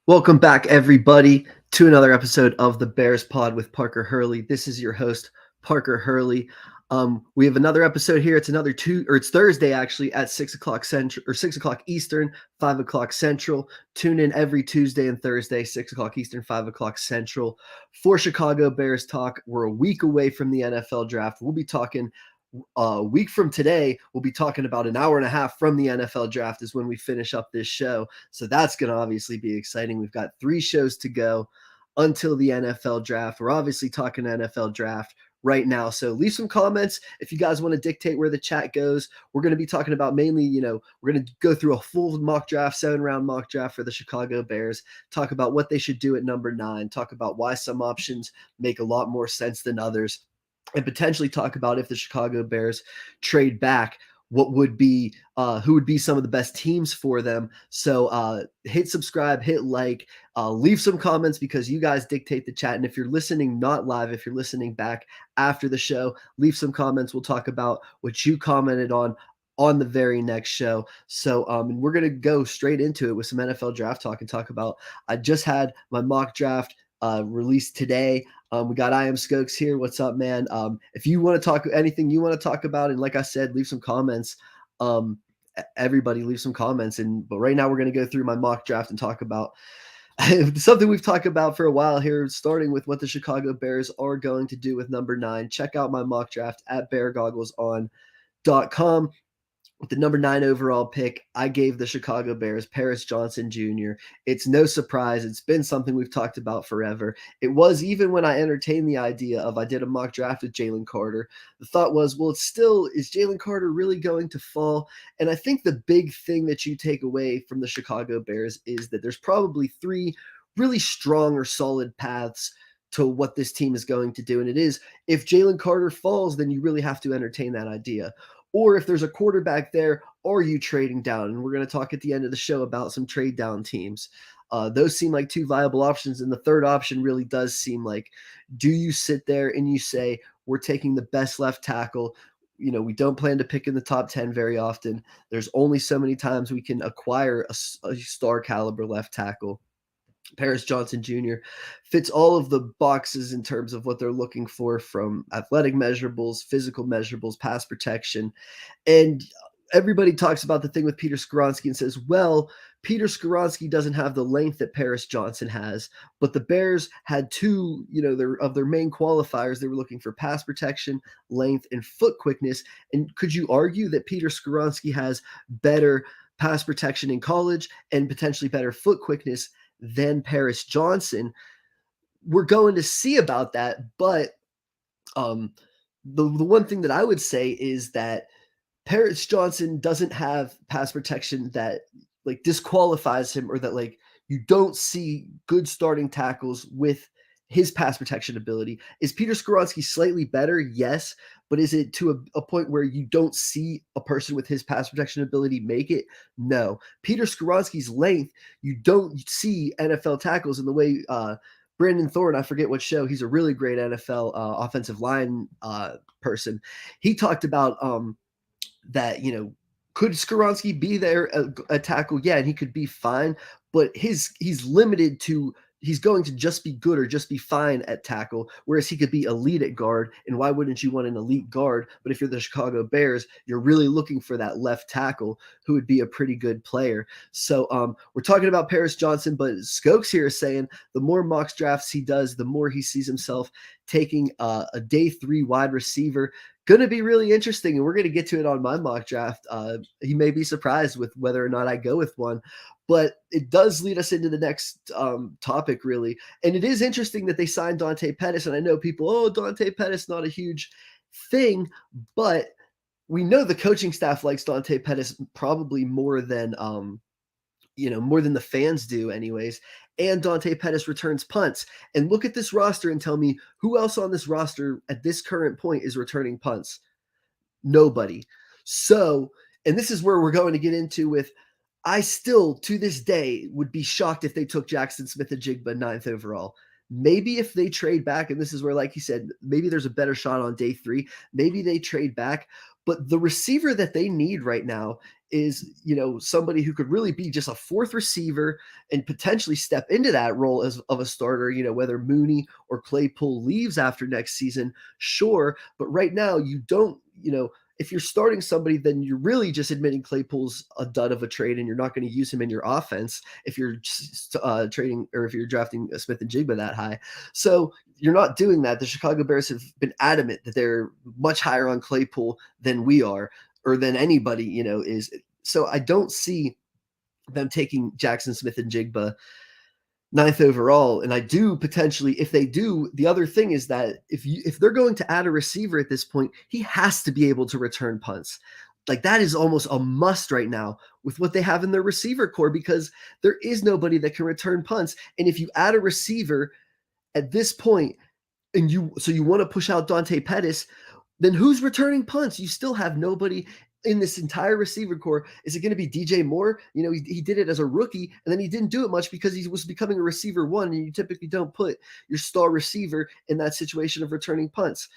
Welcome back, everybody, to another episode of the Bears Pod with Parker Hurley. This is your host, Parker Hurley. We have another episode here. It's it's Thursday actually at 6 o'clock Central or 6 o'clock Eastern, 5 o'clock Central. Tune in every Tuesday and Thursday, 6 o'clock Eastern, 5 o'clock Central for Chicago Bears talk. We're a week away from the NFL draft. We'll be talking a week from today. We'll be talking about an hour and a half from the NFL draft is when we finish up this show. So that's going to obviously be exciting. We've got 3 shows to go until the NFL draft. We're obviously talking NFL draft right now. So leave some comments if you guys want to dictate where the chat goes. We're going to be talking about mainly, we're going to go through a full mock draft, 7-round mock draft for the Chicago Bears, talk about what they should do at number 9, talk about why some options make a lot more sense than others, and potentially talk about if the Chicago Bears trade back, what would be who would be some of the best teams for them. So hit subscribe, hit like, leave some comments because you guys dictate the chat. And if you're listening not live, if you're listening back after the show, leave some comments. We'll talk about what you commented on the very next show. So and we're going to go straight into it with some NFL draft talk and talk about, I just had my mock draft released today. We got I Am Skokes here. What's up, man? If you want to talk anything you want to talk about, and like I said, leave some comments. Everybody leave some comments. But right now we're going to go through my mock draft and talk about something we've talked about for a while here, starting with what the Chicago Bears are going to do with number 9. Check out my mock draft at beargoggleson.com. With the number 9 overall pick, I gave the Chicago Bears Paris Johnson Jr. It's no surprise. It's been something we've talked about forever. It was even when I entertained the idea of I did a mock draft with Jalen Carter. The thought was, well, it's still, is Jalen Carter really going to fall? And I think the big thing that you take away from the Chicago Bears is that there's probably 3 really strong or solid paths to what this team is going to do. And it is, if Jalen Carter falls, then you really have to entertain that idea. Or if there's a quarterback there, are you trading down? And we're going to talk at the end of the show about some trade down teams. Those seem like 2 viable options. And the third option really does seem like, do you sit there and you say, we're taking the best left tackle? We don't plan to pick in the top 10 very often. There's only so many times we can acquire a star caliber left tackle. Paris Johnson Jr. fits all of the boxes in terms of what they're looking for from athletic measurables, physical measurables, pass protection. And everybody talks about the thing with Peter Skoronski and says, well, Peter Skoronski doesn't have the length that Paris Johnson has, but the Bears had 2, of their main qualifiers. They were looking for pass protection, length, and foot quickness. And could you argue that Peter Skoronski has better pass protection in college and potentially better foot quickness than Paris Johnson? We're going to see about that, but the one thing that I would say is that Paris Johnson doesn't have pass protection that like disqualifies him, or that like you don't see good starting tackles with his pass protection ability. Is Peter Skoronski slightly better? Yes. But is it to a point where you don't see a person with his pass protection ability make it? No. Peter Skoronski's length, you don't see NFL tackles in the way Brandon Thorne, I forget what show, he's a really great NFL offensive line person. He talked about that, could Skoronski be there a tackle? Yeah, and he could be fine, but he's limited to, he's going to just be good or just be fine at tackle, whereas he could be elite at guard. And why wouldn't you want an elite guard? But if you're the Chicago Bears, you're really looking for that left tackle who would be a pretty good player. So we're talking about Paris Johnson, but Skokes here is saying the more mock drafts he does, the more he sees himself taking a day 3 wide receiver. Going to be really interesting, and we're going to get to it on my mock draft. He may be surprised with whether or not I go with one, but it does lead us into the next topic, really. And it is interesting that they signed Dante Pettis, and I know people, Dante Pettis, not a huge thing, but we know the coaching staff likes Dante Pettis probably more than more than the fans do anyways. And Dante Pettis returns punts. And look at this roster and tell me who else on this roster at this current point is returning punts. Nobody. So, and this is where we're going to get into with, I still, to this day, would be shocked if they took Jackson Smith-Njigba 9th overall. Maybe if they trade back, and this is where, like you said, maybe there's a better shot on day 3. Maybe they trade back, But the receiver that they need right now is, somebody who could really be just a fourth receiver and potentially step into that role as of a starter, whether Mooney or Claypool leaves after next season, sure. But right now, you don't, if you're starting somebody, then you're really just admitting Claypool's a dud of a trade and you're not going to use him in your offense if you're trading or if you're drafting Smith and Jigba that high. So you're not doing that. The Chicago Bears have been adamant that they're much higher on Claypool than we are or than anybody, is. So I don't see them taking Jackson Smith and Jigba ninth overall. And I do potentially, if they do, the other thing is that if they're going to add a receiver at this point, he has to be able to return punts. Like that is almost a must right now with what they have in their receiver core because there is nobody that can return punts. And if you add a receiver at this point, and you want to push out Dante Pettis, then who's returning punts? You still have nobody in this entire receiver core. Is it going to be DJ Moore? He did it as a rookie, and then he didn't do it much because he was becoming a receiver one, and you typically don't put your star receiver in that situation of returning punts.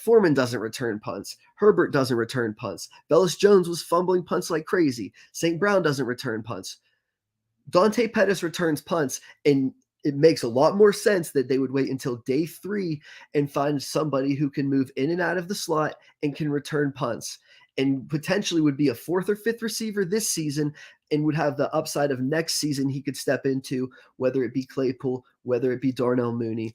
Foreman doesn't return punts. Herbert doesn't return punts. Bellis Jones was fumbling punts like crazy. St. Brown doesn't return punts. Dante Pettis returns punts, and it makes a lot more sense that they would wait until day 3 and find somebody who can move in and out of the slot and can return punts and potentially would be a fourth or fifth receiver this season and would have the upside of next season he could step into, whether it be Claypool, whether it be Darnell Mooney.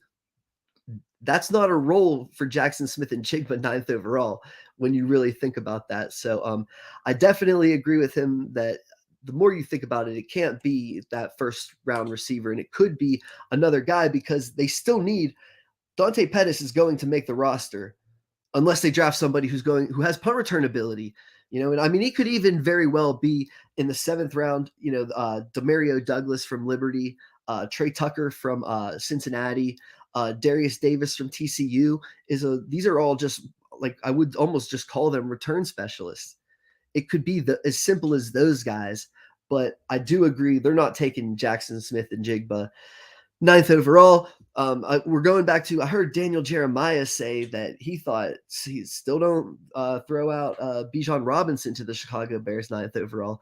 That's not a role for Jackson Smith and Jigba ninth overall when you really think about that. So I definitely agree with him that the more you think about it, it can't be that first round receiver, and it could be another guy because they still need Dante Pettis is going to make the roster unless they draft somebody who has punt return ability, and I mean he could even very well be in the 7th round, Demario Douglas from Liberty, Trey Tucker from Cincinnati, Darius Davis from TCU these are all just like I would almost just call them return specialists. It could be as simple as those guys, but I do agree they're not taking Jackson Smith and Jigba ninth overall. We're going back to I heard Daniel Jeremiah say that he thought he still don't throw out Bijan Robinson to the Chicago Bears ninth overall.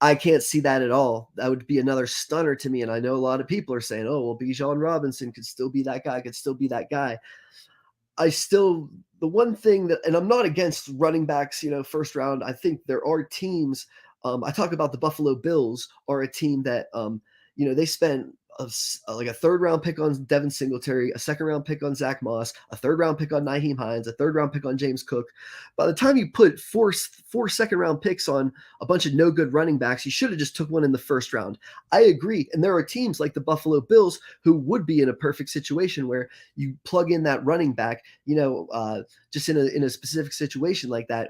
I can't see that at all. That would be another stunner to me, and I know a lot of people are saying, "Oh, well, Bijan Robinson could still be that guy. Could still be that guy." The one thing that, and I'm not against running backs, first round. I think there are teams. I talk about the Buffalo Bills are a team that, they spent like a 3rd round pick on Devin Singletary, a 2nd round pick on Zach Moss, a 3rd round pick on Nyheim Hines, a 3rd round pick on James Cook. By the time you put four 2nd round picks on a bunch of no good running backs, you should have just took one in the 1st round. I agree. And there are teams like the Buffalo Bills who would be in a perfect situation where you plug in that running back, just in a specific situation like that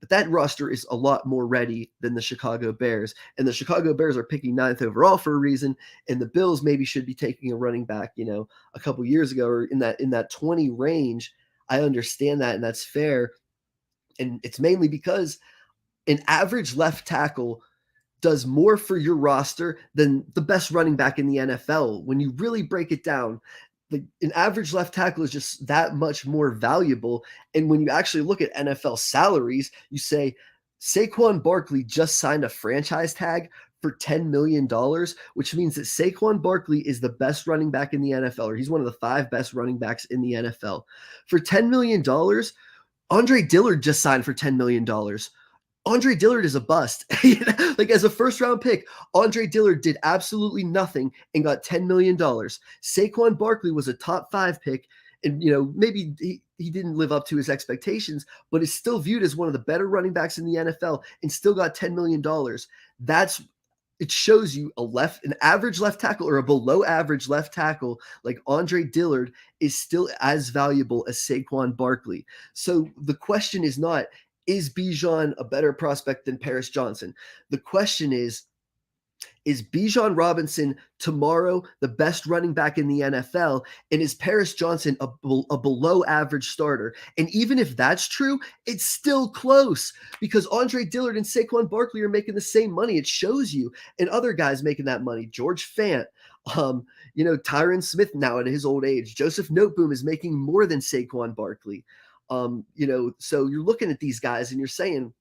but that roster is a lot more ready than the Chicago Bears. And the Chicago Bears are picking 9th overall for a reason. And the Bills maybe should be taking a running back, a couple years ago or in that 20 range. I understand that, and that's fair. And it's mainly because an average left tackle does more for your roster than the best running back in the NFL. When you really break it down, an average left tackle is just that much more valuable. And when you actually look at NFL salaries, you say Saquon Barkley just signed a franchise tag for $10 million, which means that Saquon Barkley is the best running back in the NFL, or he's one of the 5 best running backs in the NFL. For $10 million, Andre Dillard just signed for $10 million. Andre Dillard is a bust. Like as a 1st round pick, Andre Dillard did absolutely nothing and got $10 million. Saquon Barkley was a top 5 pick. And, maybe he didn't live up to his expectations, but is still viewed as one of the better running backs in the NFL and still got $10 million. It shows you an average left tackle or a below average left tackle like Andre Dillard is still as valuable as Saquon Barkley. So the question is not, is Bijan a better prospect than Paris Johnson? The question is Bijan Robinson tomorrow the best running back in the NFL? And is Paris Johnson a below average starter? And even if that's true, it's still close because Andre Dillard and Saquon Barkley are making the same money. It shows you. And other guys making that money. George Fant, Tyron Smith now at his old age. Joseph Noteboom is making more than Saquon Barkley. So you're looking at these guys and you're saying,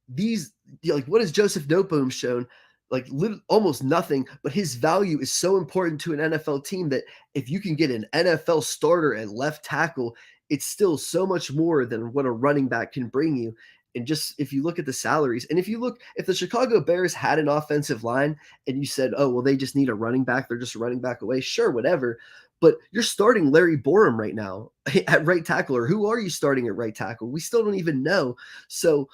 these like, what has Joseph Noteboom shown? Like almost nothing, but his value is so important to an NFL team that if you can get an NFL starter at left tackle, it's still so much more than what a running back can bring you. And just if you look at the salaries, and if the Chicago Bears had an offensive line and you said, oh, well, they just need a running back, they're just a running back away, sure, whatever. But you're starting Larry Borum right now at right tackle, or who are you starting at right tackle? We still don't even know. So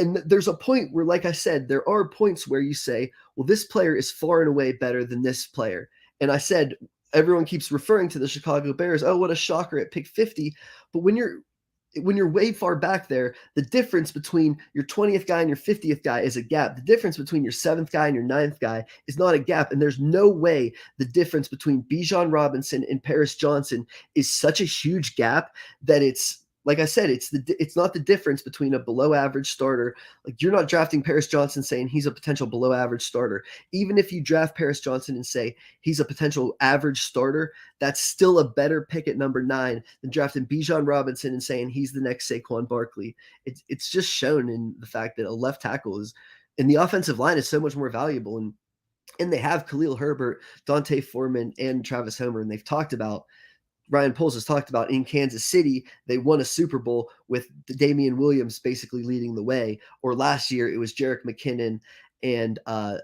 and there's a point where, like I said, there are points where you say, well, this player is far and away better than this player. And I said, everyone keeps referring to the Chicago Bears. Oh, what a shocker at pick 50. But when you're way far back there, the difference between your 20th guy and your 50th guy is a gap. The difference between your 7th guy and your 9th guy is not a gap. And there's no way the difference between Bijan Robinson and Paris Johnson is such a huge gap that it's, like I said, it's not the difference between a below average starter. Like, you're not drafting Paris Johnson saying he's a potential below average starter. Even if you draft Paris Johnson and say he's a potential average starter, that's still a better pick at number 9 than drafting Bijan Robinson and saying he's the next Saquon Barkley. It's just shown in the fact that a left tackle is, and the offensive line is so much more valuable. And they have Khalil Herbert, Dante Foreman, and Travis Homer, and they've talked about, Ryan Poles has talked about, in Kansas City, they won a Super Bowl with Damian Williams basically leading the way. Or last year, it was Jerick McKinnon and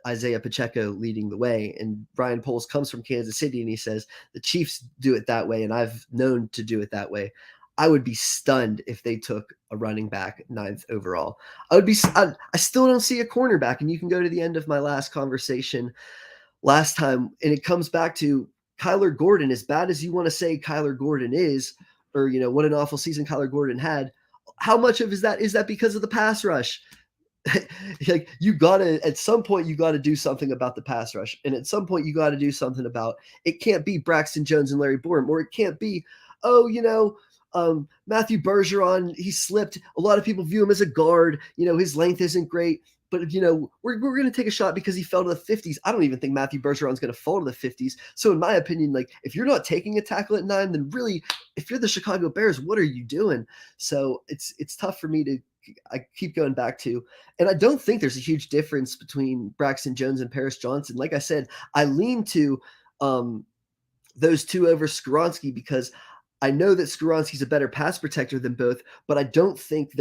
Isaiah Pacheco leading the way. And Ryan Poles comes from Kansas City, and he says, the Chiefs do it that way, and I've known to do it that way. I would be stunned if they took a running back 9th overall. I still don't see a cornerback, and you can go to the end of my last conversation last time, and it comes back to Kyler Gordon. As bad as you want to say Kyler Gordon is, or what an awful season Kyler Gordon had, how much of is that because of the pass rush? Like, at some point you gotta do something about the pass rush, and at some point you gotta do something about, it can't be Braxton Jones and Larry Borum, or it can't be, Matthew Bergeron, he slipped. A lot of people view him as a guard. His length isn't great. But, we're going to take a shot because he fell to the 50s. I don't even think Matthew Bergeron's going to fall to the 50s. So in my opinion, like, if you're not taking a tackle at 9, then really, if you're the Chicago Bears, what are you doing? So it's tough for me I keep going back to, and I don't think there's a huge difference between Braxton Jones and Paris Johnson. Like I said, I lean to those two over Skoronski because I know that Skoronski's a better pass protector than both, but I don't think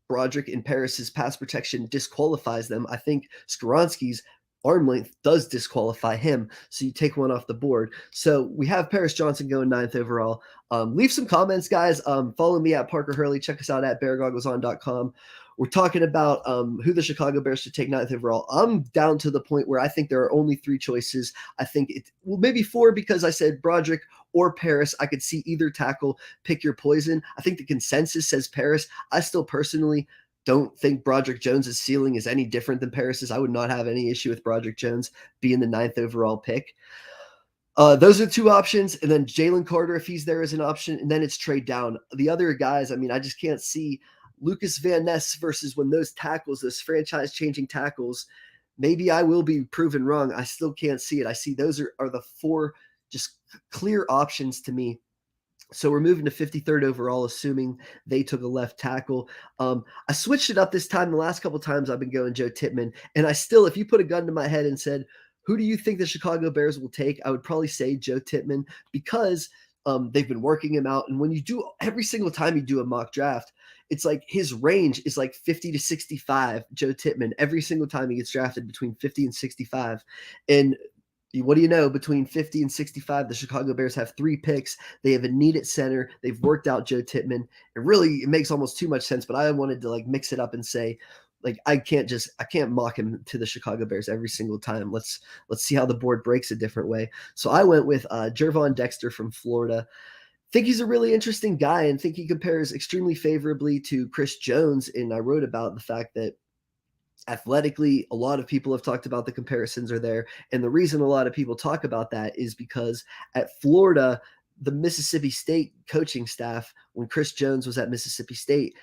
Broderick and Paris's pass protection disqualifies them. I think Skoronski's arm length does disqualify him. So you take one off the board. So we have Paris Johnson going 9th overall. Leave some comments, guys. Follow me at Parker Hurley. Check us out at beargoggleson.com. We're talking about who the Chicago Bears should take 9th overall. I'm down to the point where I think there are only 3 choices. I think maybe 4, because I said Broderick or Paris. I could see either tackle. Pick your poison. I think the consensus says Paris. I still personally don't think Broderick Jones' ceiling is any different than Paris's. I would not have any issue with Broderick Jones being the 9th overall pick. Those are 2 options. And then Jalen Carter, if he's there, is an option. And then it's trade down. The other guys, I just can't see Lucas Van Ness versus when those franchise-changing tackles, maybe I will be proven wrong. I still can't see it. I see those are the 4 just clear options to me. So we're moving to 53rd overall, assuming they took a left tackle. I switched it up this time. The last couple times I've been going Joe Tippmann. And if you put a gun to my head and said, who do you think the Chicago Bears will take? I would probably say Joe Tippmann, because they've been working him out. And when you do, every single time you do a mock draft, it's like his range is like 50 to 65, Joe Tippmann. Every single time he gets drafted between 50 and 65. And what do you know? Between 50 and 65, the Chicago Bears have 3 picks. They have a need at center. They've worked out Joe Tippmann. It makes almost too much sense, but I wanted to mix it up and say, I can't mock him to the Chicago Bears every single time. Let's see how the board breaks a different way. So I went with Gervon Dexter from Florida. Think he's a really interesting guy, and think he compares extremely favorably to Chris Jones. And I wrote about the fact that athletically, a lot of people have talked about the comparisons are there. And the reason a lot of people talk about that is because at Florida, the Mississippi State coaching staff, when Chris Jones was at Mississippi State,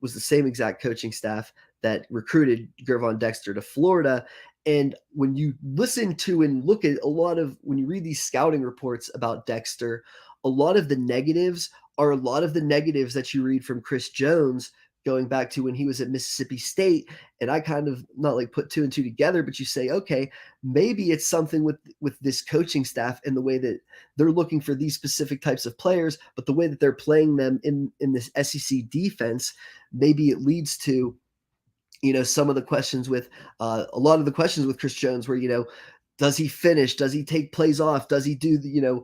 was the same exact coaching staff that recruited Gervon Dexter to Florida. And when you listen to and look at when you read these scouting reports about Dexter, a lot of the negatives are a lot of the negatives that you read from Chris Jones going back to when he was at Mississippi State. And I kind of not like put two and two together, but you say, okay, maybe it's something with this coaching staff and the way that they're looking for these specific types of players, but the way that they're playing them in this SEC defense, maybe it leads to, some of the questions with a lot of the questions with Chris Jones where, does he finish? Does he take plays off? Does he do the,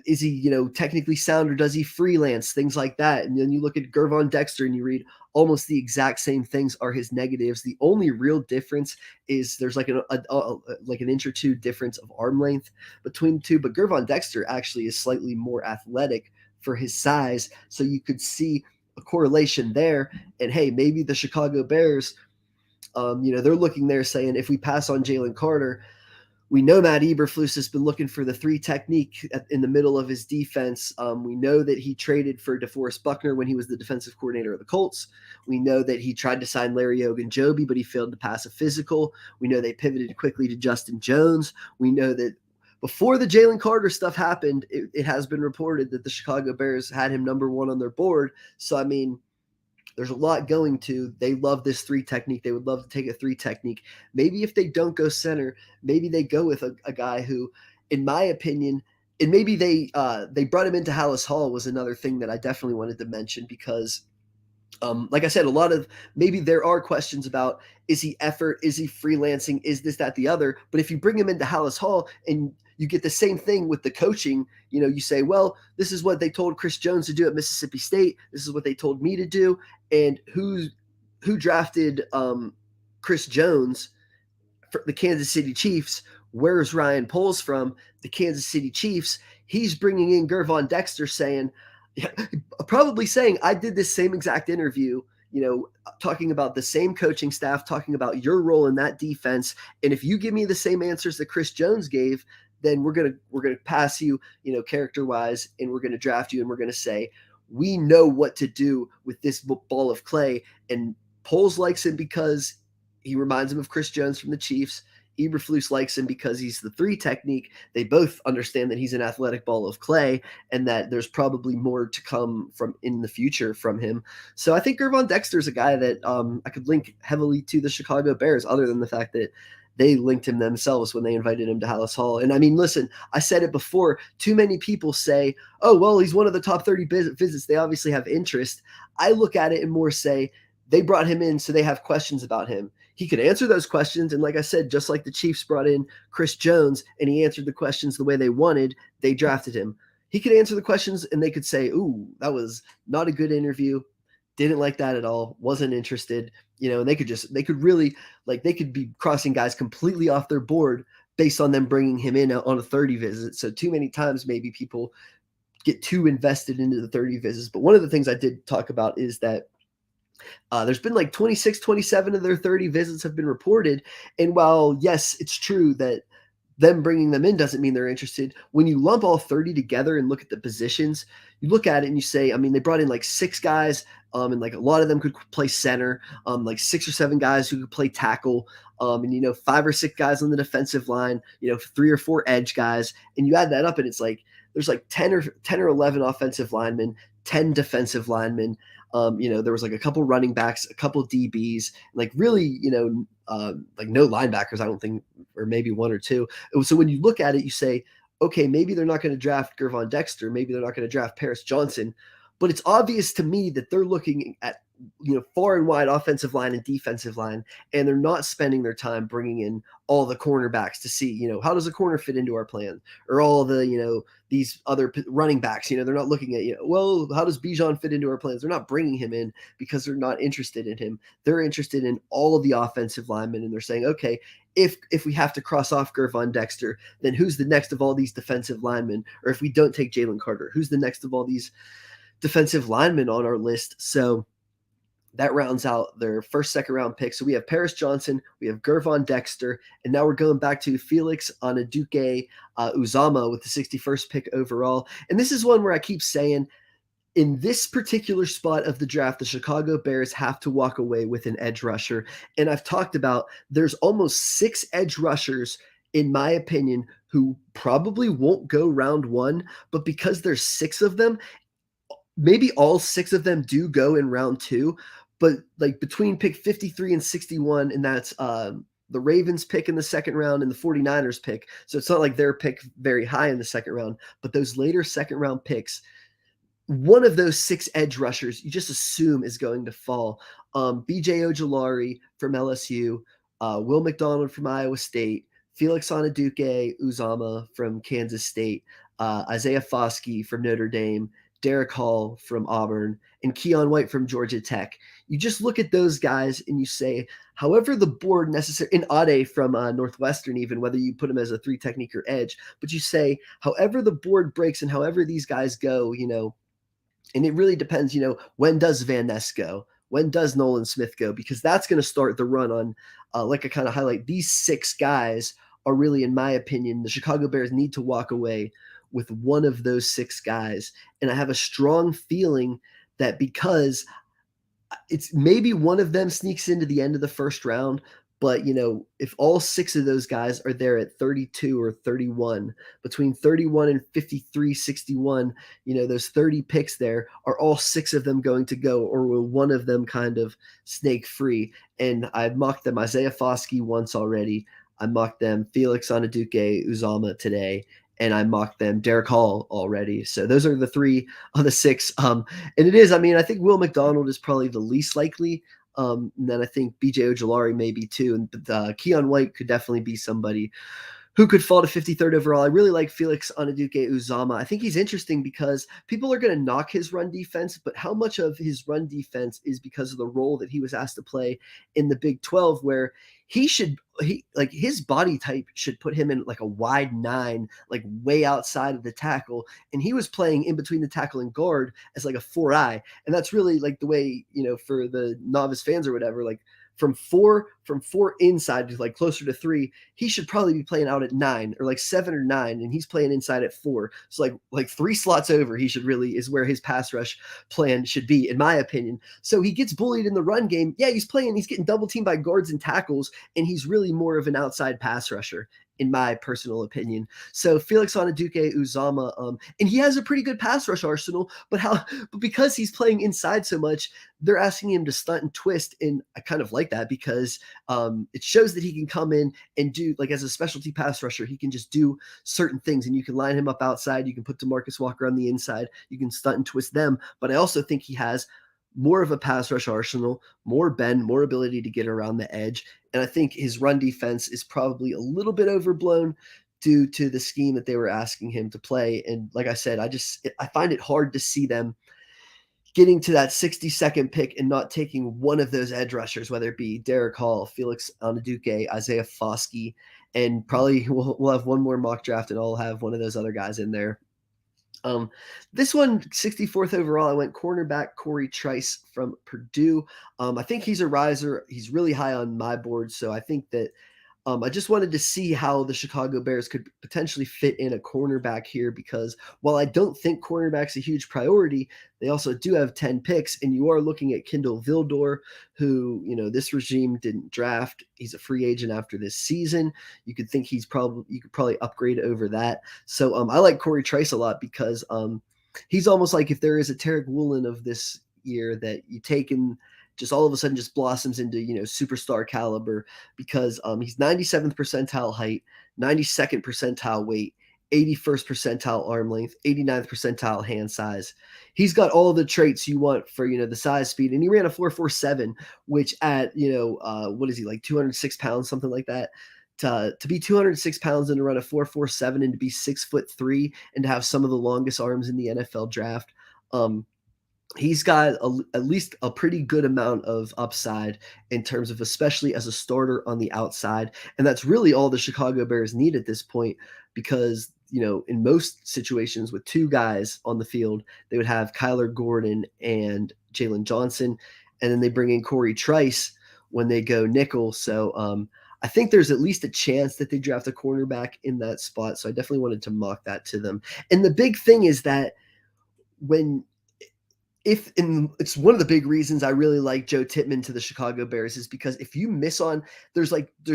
is he, technically sound, or does he freelance? Things like that. And then you look at Gervon Dexter and you read almost the exact same things are his negatives. The only real difference is there's like like an inch or two difference of arm length between the two. But Gervon Dexter actually is slightly more athletic for his size. So you could see a correlation there. And hey, maybe the Chicago Bears, they're looking there saying, if we pass on Jalen Carter, we know Matt Eberflus has been looking for the three technique in the middle of his defense. We know that he traded for DeForest Buckner when he was the defensive coordinator of the Colts. We know that he tried to sign Larry Ogunjobi, but he failed to pass a physical. We know they pivoted quickly to Justin Jones. We know that before the Jalen Carter stuff happened, it has been reported that the Chicago Bears had him number one on their board. So, I mean, there's a lot going to. They love this three technique. They would love to take a three technique. Maybe if they don't go center, maybe they go with a guy who, in my opinion, and maybe they brought him into Hallis Hall was another thing that I definitely wanted to mention because, like I said, maybe there are questions about, is he effort? Is he freelancing? Is this, that, the other? But if you bring him into Hallis Hall and you get the same thing with the coaching, you say, well, this is what they told Chris Jones to do at Mississippi State. This is what they told me to do. And who drafted Chris Jones for the Kansas City Chiefs? Where's Ryan Poles from? The Kansas City Chiefs. He's bringing in Gervon Dexter probably saying, I did this same exact interview, talking about the same coaching staff, talking about your role in that defense. And if you give me the same answers that Chris Jones gave, then we're gonna pass you, character wise, and we're gonna draft you, and we're gonna say we know what to do with this ball of clay. And Poles likes him because he reminds him of Chris Jones from the Chiefs. Eberflus likes him because he's the three technique. They both understand that he's an athletic ball of clay and that there's probably more to come from in the future from him. So I think Gervon Dexter is a guy that I could link heavily to the Chicago Bears, other than the fact that they linked him themselves when they invited him to Hallis Hall. And I mean, listen, I said it before, too many people say, oh, well, he's one of the top 30 visits. They obviously have interest. I look at it and more say they brought him in so they have questions about him. He could answer those questions. And like I said, just like the Chiefs brought in Chris Jones and he answered the questions the way they wanted, they drafted him. He could answer the questions and they could say, ooh, that was not a good interview. Didn't like that at all. Wasn't interested. And they could be crossing guys completely off their board based on them bringing him in on a 30 visit. So too many times maybe people get too invested into the 30 visits. But one of the things I did talk about is that there's been like 26, 27 of their 30 visits have been reported. And while, yes, it's true that them bringing them in doesn't mean they're interested. When you lump all 30 together and look at the positions, you look at it and you say, I mean, they brought in like 6 guys, and like a lot of them could play center, like 6 or 7 guys who could play tackle, and 5 or 6 guys on the defensive line, 3 or 4 edge guys, and you add that up and it's like there's like 10 or 11 offensive linemen, 10 defensive linemen. There was like a couple running backs, a couple DBs, like really, like no linebackers, I don't think, or maybe 1 or 2. So when you look at it, you say, okay, maybe they're not going to draft Gervon Dexter. Maybe they're not going to draft Paris Johnson. But it's obvious to me that they're looking at, far and wide offensive line and defensive line, and they're not spending their time bringing in all the cornerbacks to see, how does a corner fit into our plan, or all the, these other running backs. They're not looking at, well, how does Bijan fit into our plans? They're not bringing him in because they're not interested in him. They're interested in all of the offensive linemen, and they're saying, okay, if we have to cross off Gervon Dexter, then who's the next of all these defensive linemen? Or if we don't take Jalen Carter, who's the next of all these defensive linemen on our list? So that rounds out their first, second round pick. So we have Paris Johnson, we have Gervon Dexter, and now we're going back to Felix Anaduke Uzama with the 61st pick overall. And this is one where I keep saying, in this particular spot of the draft, the Chicago Bears have to walk away with an edge rusher. And I've talked about there's almost 6 edge rushers in my opinion, who probably won't go round one, but because there's 6 of them, maybe all 6 of them do go in round 2, but, like, between pick 53 and 61, and that's, the Ravens pick in the second round and the 49ers pick, so it's not like their pick very high in the second round, but those later second round picks, one of those 6 edge rushers you just assume is going to fall. BJ Ojulari from LSU, Will McDonald from Iowa State, Felix Onyeduke-Uzomah from Kansas State, Isaiah Foskey from Notre Dame, Derek Hall from Auburn, and Keon White from Georgia Tech. You just look at those guys and you say, however the board necessary, and Ade from Northwestern, even whether you put him as a 3 technique or edge, but you say, however the board breaks and however these guys go, and it really depends, when does Van Ness go? When does Nolan Smith go? Because that's going to start the run on, like I kind of highlight, these 6 guys are really, in my opinion, the Chicago Bears need to walk away with one of those 6 guys. And I have a strong feeling that because it's maybe one of them sneaks into the end of the first round, but if all 6 of those guys are there at 32 or 31, between 31 and 53, 61, those 30 picks there, are all 6 of them going to go, or will one of them kind of snake free? And I mocked them Isaiah Foskey once already. I mocked them Felix Onyeduke-Uzomah today, and I mocked them Derek Hall already. So those are the 3 of the 6. And it is, I think Will McDonald is probably the least likely. And then I think BJ Ojulari maybe too. And Keon White could definitely be somebody who could fall to 53rd overall. I really like Felix Onyeduke-Uzomah. I think he's interesting because people are going to knock his run defense, but how much of his run defense is because of the role that he was asked to play in the Big 12, where his body type should put him in like a wide 9, like way outside of the tackle. And he was playing in between the tackle and guard as like a 4-eye. And that's really like the way, for the novice fans or whatever, like from four inside to like closer to 3, he should probably be playing out at 9 or like 7 or 9, and he's playing inside at 4. So like 3 slots over, he should really is where his pass rush plan should be, in my opinion. So he gets bullied in the run game. Yeah, he's getting double teamed by guards and tackles, and he's really more of an outside pass rusher, in my personal opinion. So Felix Onyeduke-Uzomah, and he has a pretty good pass rush arsenal, but because he's playing inside so much, they're asking him to stunt and twist, and I kind of like that because it shows that he can come in and do, like, as a specialty pass rusher, he can just do certain things, and you can line him up outside, you can put DeMarcus Walker on the inside, you can stunt and twist them, but I also think he has more of a pass rush arsenal, more bend, more ability to get around the edge. And I think his run defense is probably a little bit overblown due to the scheme that they were asking him to play. And like I said, I find it hard to see them getting to that 62nd pick and not taking one of those edge rushers, whether it be Derek Hall, Felix Onyeduke, Isaiah Foskey, and probably we'll have one more mock draft and I'll have one of those other guys in there. This one, 64th overall, I went cornerback Corey Trice from Purdue. I think he's a riser. He's really high on my board, so I think that I just wanted to see how the Chicago Bears could potentially fit in a cornerback here, because while I don't think cornerback's a huge priority, they also do have 10 picks, and you are looking at Kindle Vildor, who, this regime didn't draft. He's a free agent after this season. You could think you could probably upgrade over that. So I like Corey Trice a lot because he's almost like if there is a Tarek Woolen of this year that you take and just all of a sudden just blossoms into, superstar caliber, because he's 97th percentile height, 92nd percentile weight, 81st percentile arm length, 89th percentile hand size. He's got all the traits you want for, the size, speed, and he ran a 4.47, which at, what is he, like 206 pounds, something like that. To be 206 pounds and to run a 4.47 and to be 6'3" and to have some of the longest arms in the NFL draft. He's got at least a pretty good amount of upside in terms of, especially as a starter on the outside. And that's really all the Chicago Bears need at this point, because, in most situations with 2 guys on the field, they would have Kyler Gordon and Jalen Johnson, and then they bring in Corey Trice when they go nickel. So I think there's at least a chance that they draft a cornerback in that spot. So I definitely wanted to mock that to them. And the big thing is that it's one of the big reasons I really like Joe Tippmann to the Chicago Bears, is because if you miss on, there's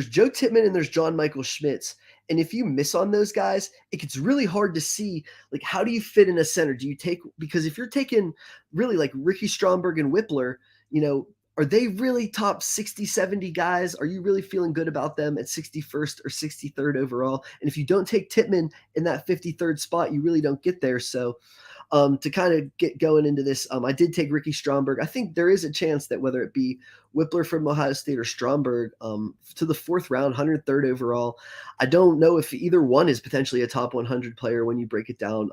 Joe Tippmann and there's John Michael Schmitz. And if you miss on those guys, it gets really hard to see, like, how do you fit in a center? Do you take, because if you're taking really like Ricky Stromberg and Whippler, you know, are they really top 60, 70 guys? Are you really feeling good about them at 61st or 63rd overall? And if you don't take Tippmann in that 53rd spot, you really don't get there. So to kind of get going into this, I did take Ricky Stromberg. I think there is a chance that whether it be Whippler from Ohio State or Stromberg to the fourth round, 103rd overall, I don't know if either one is potentially a top 100 player when you break it down.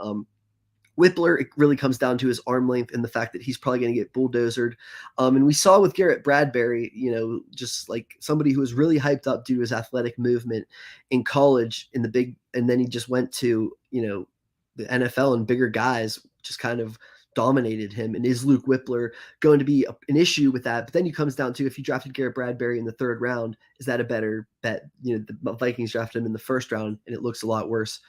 Whippler, it really comes down to his arm length and the fact that he's probably going to get bulldozered. And we saw with Garrett Bradbury, you know, just like somebody who was really hyped up due to his athletic movement in college in the big, and then he just went to, you know, the NFL and bigger guys just kind of dominated him. And is Luke Whippler going to be an issue with that? But then it comes down to, if you drafted Garrett Bradbury in the third round, is that a better bet? You know, the Vikings drafted him in the first round and it looks a lot worse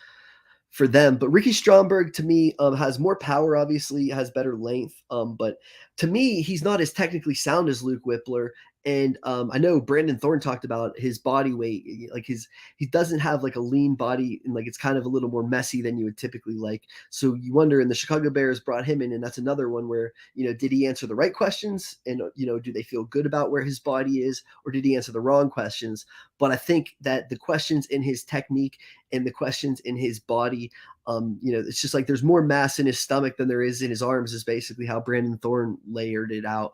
for them. But Ricky Stromberg to me has more power, obviously has better length. But to me, he's not as technically sound as Luke Whippler. And I know Brandon Thorne talked about his body weight, like he doesn't have like a lean body, and like it's kind of a little more messy than you would typically like. So you wonder, and the Chicago Bears brought him in, and that's another one where, you know, did he answer the right questions, and you know, do they feel good about where his body is, or did he answer the wrong questions? But I think that the questions in his technique and the questions in his body, you know, it's just like there's more mass in his stomach than there is in his arms, is basically how Brandon Thorne layered it out.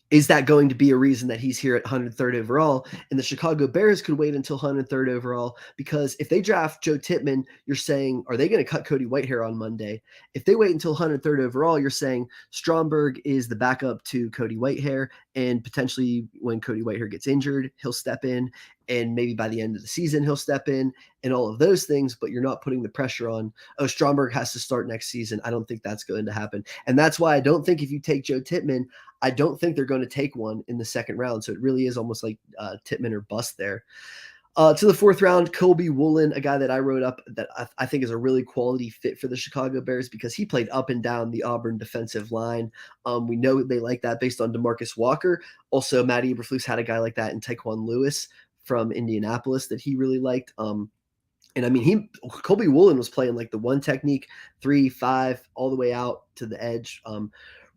Is that going to be a reason that he's here at 103rd overall? And the Chicago Bears could wait until 103rd overall, because if they draft Joe Tippmann, you're saying, are they going to cut Cody Whitehair on Monday? If they wait until 103rd overall, you're saying Stromberg is the backup to Cody Whitehair, and potentially when Cody Whitehair gets injured, he'll step in, and maybe by the end of the season he'll step in, and all of those things. But you're not putting the pressure on, oh, Stromberg has to start next season. I don't think that's going to happen. And that's why I don't think if you take Joe Tippmann, I don't think they're going to take one in the second round. So it really is almost like Tippmann or bust there. To the fourth round, Colby Woolen, a guy that I wrote up that I think is a really quality fit for the Chicago Bears, because he played up and down the Auburn defensive line. We know they like that based on DeMarcus Walker. Also, Matt Eberflus had a guy like that in Taekwon Lewis from Indianapolis that he really liked. And I mean, Colby Woolen was playing like the one technique, 3-5, all the way out to the edge.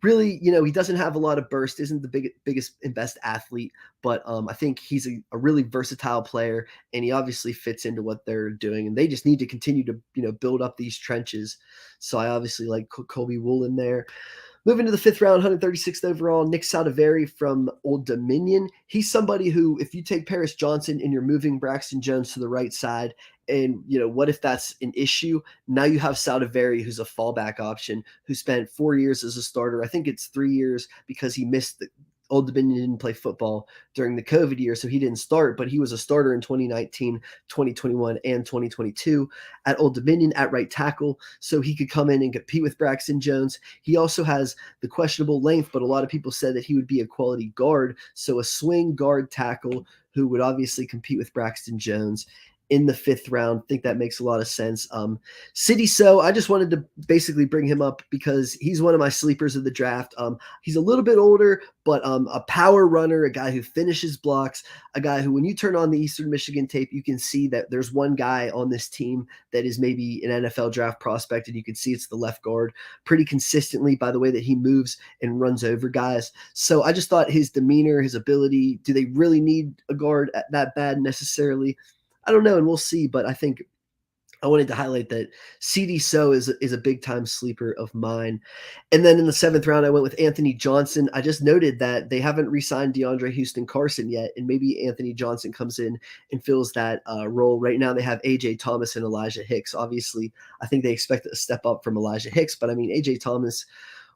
Really, you know, he doesn't have a lot of burst, isn't the biggest and best athlete, but I think he's a really versatile player, and he obviously fits into what they're doing, and they just need to continue to, you know, build up these trenches. So I obviously like Colby Woolen there. Moving to the fifth round, 136th overall, Nick Saldiveri from Old Dominion. He's somebody who, if you take Paris Johnson and you're moving Braxton Jones to the right side, and, you know, what if that's an issue? Now you have Saldiveri, who's a fallback option, who spent 4 years as a starter. I think it's 3 years because he missed Old Dominion didn't play football during the COVID year, so he didn't start, but he was a starter in 2019, 2021, and 2022 at Old Dominion at right tackle, so he could come in and compete with Braxton Jones. He also has the questionable length, but a lot of people said that he would be a quality guard, so a swing guard tackle who would obviously compete with Braxton Jones in the fifth round. I think that makes a lot of sense. Sidy Sow, I just wanted to basically bring him up because he's one of my sleepers of the draft. He's a little bit older, but a power runner, a guy who finishes blocks, a guy who, when you turn on the Eastern Michigan tape, you can see that there's one guy on this team that is maybe an NFL draft prospect, and you can see it's the left guard pretty consistently by the way that he moves and runs over guys. So I just thought his demeanor, his ability, do they really need a guard that bad necessarily? I don't know, and we'll see. But I think I wanted to highlight that Sidy Sow is a big time sleeper of mine. And then in the seventh round, I went with Anthony Johnson. I just noted that they haven't re-signed DeAndre Houston Carson yet, and maybe Anthony Johnson comes in and fills that role. Right now, they have AJ Thomas and Elijah Hicks. Obviously, I think they expect a step up from Elijah Hicks, but I mean, AJ Thomas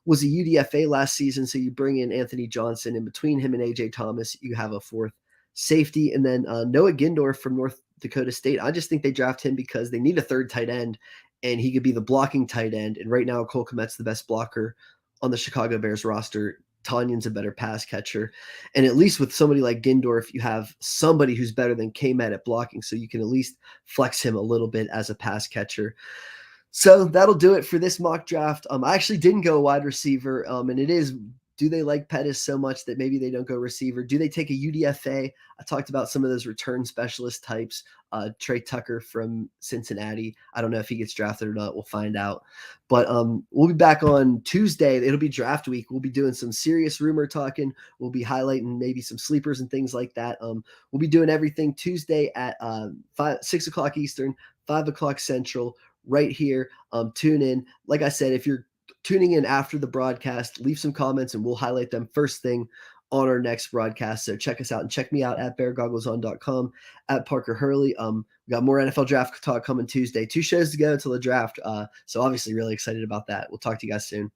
was a UDFA last season, so you bring in Anthony Johnson, and between him and AJ Thomas, you have a fourth safety. And then Noah Gindorf from North Dakota State. I just think they draft him because they need a third tight end, and he could be the blocking tight end. And right now, Cole Kmet's the best blocker on the Chicago Bears roster. Tanyan's a better pass catcher. And at least with somebody like Gindorf, you have somebody who's better than Kmet at blocking, so you can at least flex him a little bit as a pass catcher. So that'll do it for this mock draft. I actually didn't go wide receiver, and it is Do they like Pettis so much that maybe they don't go receiver? Do they take a UDFA? I talked about some of those return specialist types. Trey Tucker from Cincinnati. I don't know if he gets drafted or not. We'll find out. But we'll be back on Tuesday. It'll be draft week. We'll be doing some serious rumor talking. We'll be highlighting maybe some sleepers and things like that. We'll be doing everything Tuesday at 6 o'clock Eastern, 5 o'clock Central, right here. Tune in. Like I said, if you're tuning in after the broadcast, leave some comments and we'll highlight them first thing on our next broadcast. So check us out and check me out at beargoggleson.com, at Parker Hurley. We got more NFL draft talk coming Tuesday. 2 shows to go until the draft. So obviously really excited about that. We'll talk to you guys soon.